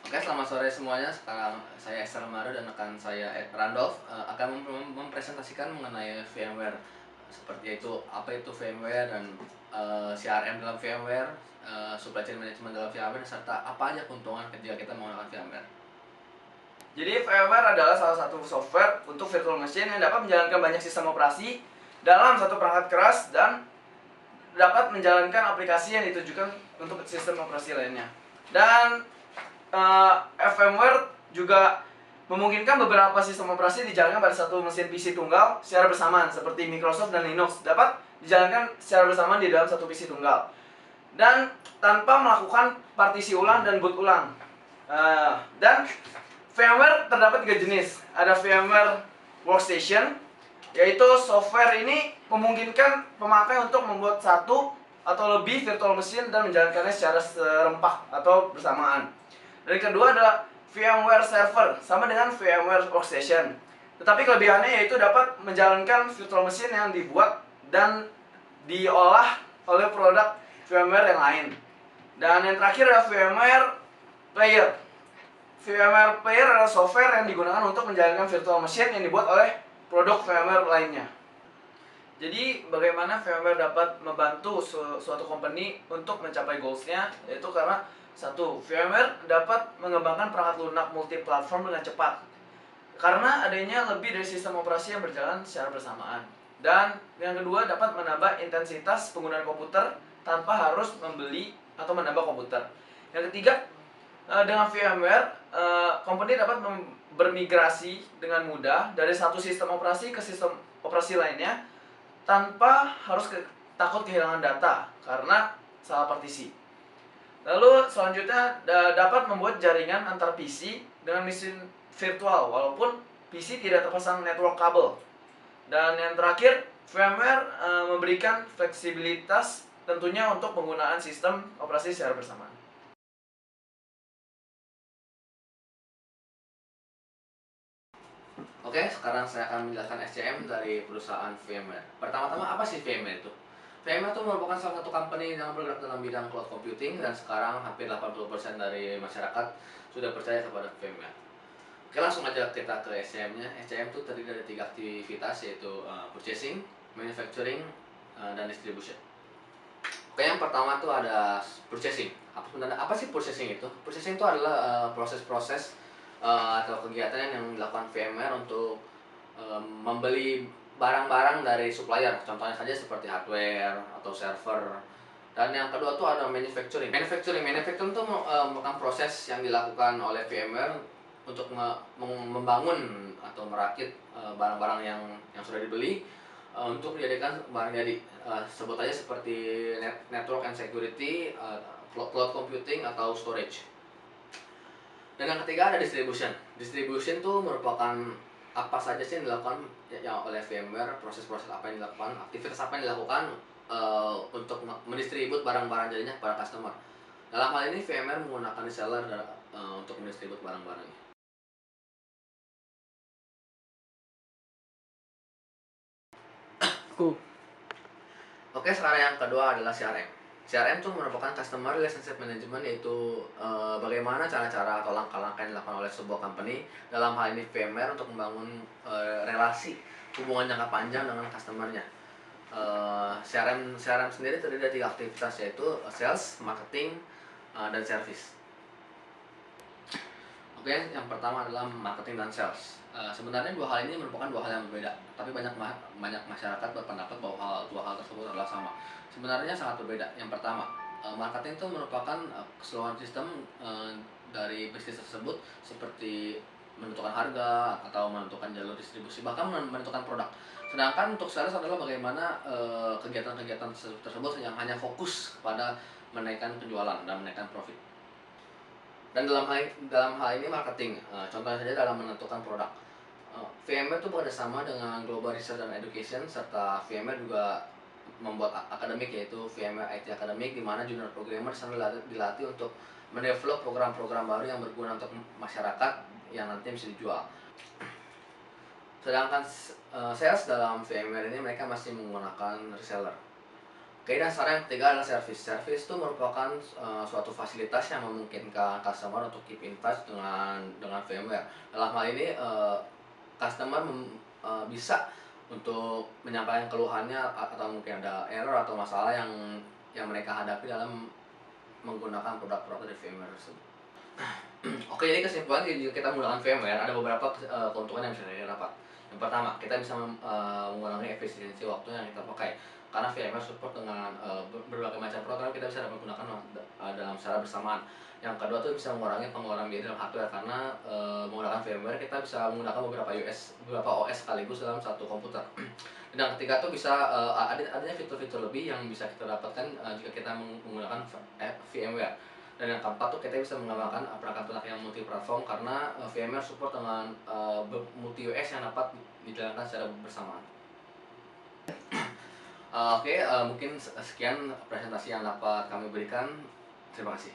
Oke, selamat sore semuanya. Sekarang saya Esther Maru dan rekan saya Randolph akan mempresentasikan mengenai VMware. Seperti itu, apa itu VMware dan CRM dalam VMware, supply chain management dalam VMware, serta apa aja keuntungan ketika kita menggunakan VMware. Jadi VMware adalah salah satu software untuk virtual machine yang dapat menjalankan banyak sistem operasi dalam satu perangkat keras dan dapat menjalankan aplikasi yang ditujukan untuk sistem operasi lainnya. Dan VMware juga memungkinkan beberapa sistem operasi dijalankan pada satu mesin PC tunggal secara bersamaan, seperti Microsoft dan Linux dapat dijalankan secara bersamaan di dalam satu PC tunggal dan tanpa melakukan partisi ulang dan boot ulang. Dan VMware terdapat 3 jenis. Ada VMware Workstation, yaitu software ini memungkinkan pemakai untuk membuat satu atau lebih virtual machine dan menjalankannya secara serempak atau bersamaan. Dan kedua adalah VMware Server, sama dengan VMware Workstation. Tetapi kelebihannya yaitu dapat menjalankan virtual machine yang dibuat dan diolah oleh produk VMware yang lain. Dan yang terakhir adalah VMware Player. VMware Player adalah software yang digunakan untuk menjalankan virtual machine yang dibuat oleh produk VMware lainnya. Jadi bagaimana VMware dapat membantu suatu company untuk mencapai goals-nya, yaitu karena satu, VMware dapat mengembangkan perangkat lunak multi-platform dengan cepat karena adanya lebih dari sistem operasi yang berjalan secara bersamaan. Dan yang kedua, dapat menambah intensitas penggunaan komputer tanpa harus membeli atau menambah komputer. Yang ketiga, dengan VMware, company dapat bermigrasi dengan mudah dari satu sistem operasi ke sistem operasi lainnya tanpa harus takut kehilangan data karena salah partisi. Lalu selanjutnya dapat membuat jaringan antar PC dengan mesin virtual walaupun PC tidak terpasang network kabel. Dan yang terakhir, VMware memberikan fleksibilitas tentunya untuk penggunaan sistem operasi secara bersamaan. Oke, sekarang saya akan menjelaskan SCM dari perusahaan VMware. Pertama-tama, apa sih VMware itu? VMware itu merupakan salah satu company yang bergerak dalam bidang cloud computing dan sekarang hampir 80% dari masyarakat sudah percaya kepada VMware. Oke, langsung aja kita ke SCM-nya. SCM itu terdiri dari 3 aktivitas, yaitu purchasing, manufacturing, dan distribution. Oke, yang pertama tuh ada purchasing. Apa sih purchasing itu? Purchasing itu adalah proses-proses atau kegiatan yang dilakukan VMware untuk membeli barang-barang dari supplier. Contohnya saja seperti hardware atau server. Dan yang kedua tuh ada manufacturing. Manufacturing itu merupakan proses yang dilakukan oleh VMware untuk membangun atau merakit barang-barang yang sudah dibeli untuk dijadikan barang jadi. Sebut aja seperti network and security, cloud computing atau storage. Dan yang ketiga ada distribution. Distribution itu merupakan apa saja sih yang dilakukan oleh VMware, proses-proses apa yang dilakukan, aktivitas apa yang dilakukan untuk mendistribut barang-barang jadinya kepada customer. Dalam hal ini VMware menggunakan reseller untuk mendistribut barang-barangnya. Oke, sekarang yang kedua adalah CRM. CRM itu merupakan Customer Relationship Management, yaitu bagaimana cara-cara atau langkah-langkah yang dilakukan oleh sebuah company, dalam hal ini VMware, untuk membangun relasi hubungan jangka panjang dengan customernya. CRM sendiri terdiri dari 3 aktivitas, yaitu sales, marketing, dan service. Oke, yang pertama adalah marketing dan sales. Sebenarnya dua hal ini merupakan dua hal yang berbeda, tapi banyak masyarakat berpendapat bahwa dua hal tersebut adalah sama. Sebenarnya sangat berbeda. Yang pertama, marketing itu merupakan keseluruhan sistem dari bisnis tersebut, seperti menentukan harga atau menentukan jalur distribusi, bahkan menentukan produk. Sedangkan untuk sales adalah bagaimana kegiatan-kegiatan tersebut yang hanya fokus kepada menaikkan penjualan dan menaikkan profit. Dan dalam hal ini marketing, contohnya saja dalam menentukan produk. VMware itu bekerjasama dengan Global Research and Education, serta VMware juga membuat akademik, yaitu VMware IT Academic, di mana junior programmer sambil dilatih untuk mendevelop program-program baru yang berguna untuk masyarakat yang nanti bisa dijual. Sedangkan sales dalam VMware ini mereka masih menggunakan reseller. Oke, dan saran yang ketiga adalah service. Service itu merupakan suatu fasilitas yang memungkinkan customer untuk keep in touch dengan VMware. Dalam hal ini customer bisa untuk menyampaikan keluhannya atau mungkin ada error atau masalah yang mereka hadapi dalam menggunakan produk-produk dari VMware tersebut. Oke, jadi kesimpulan jika kita menggunakan VMware ada beberapa keuntungan yang bisa kita dapat. Yang pertama, kita bisa mengurangi efisiensi waktu yang kita pakai. Karena VMware support dengan berbagai macam program, kita bisa menggunakan dalam secara bersamaan. Yang kedua tuh bisa mengurangi pengeluaran biaya dalam hardware, karena menggunakan VMware kita bisa menggunakan beberapa OS sekaligus dalam satu komputer. Dan yang ketiga tuh bisa adanya fitur-fitur lebih yang bisa kita dapatkan jika kita menggunakan VMware. Dan yang keempat tuh kita bisa mengembangkan perangkat lunak yang multi platform, karena VMware support dengan multi OS yang dapat dijalankan secara bersamaan. Oke, mungkin sekian presentasi yang dapat kami berikan. Terima kasih.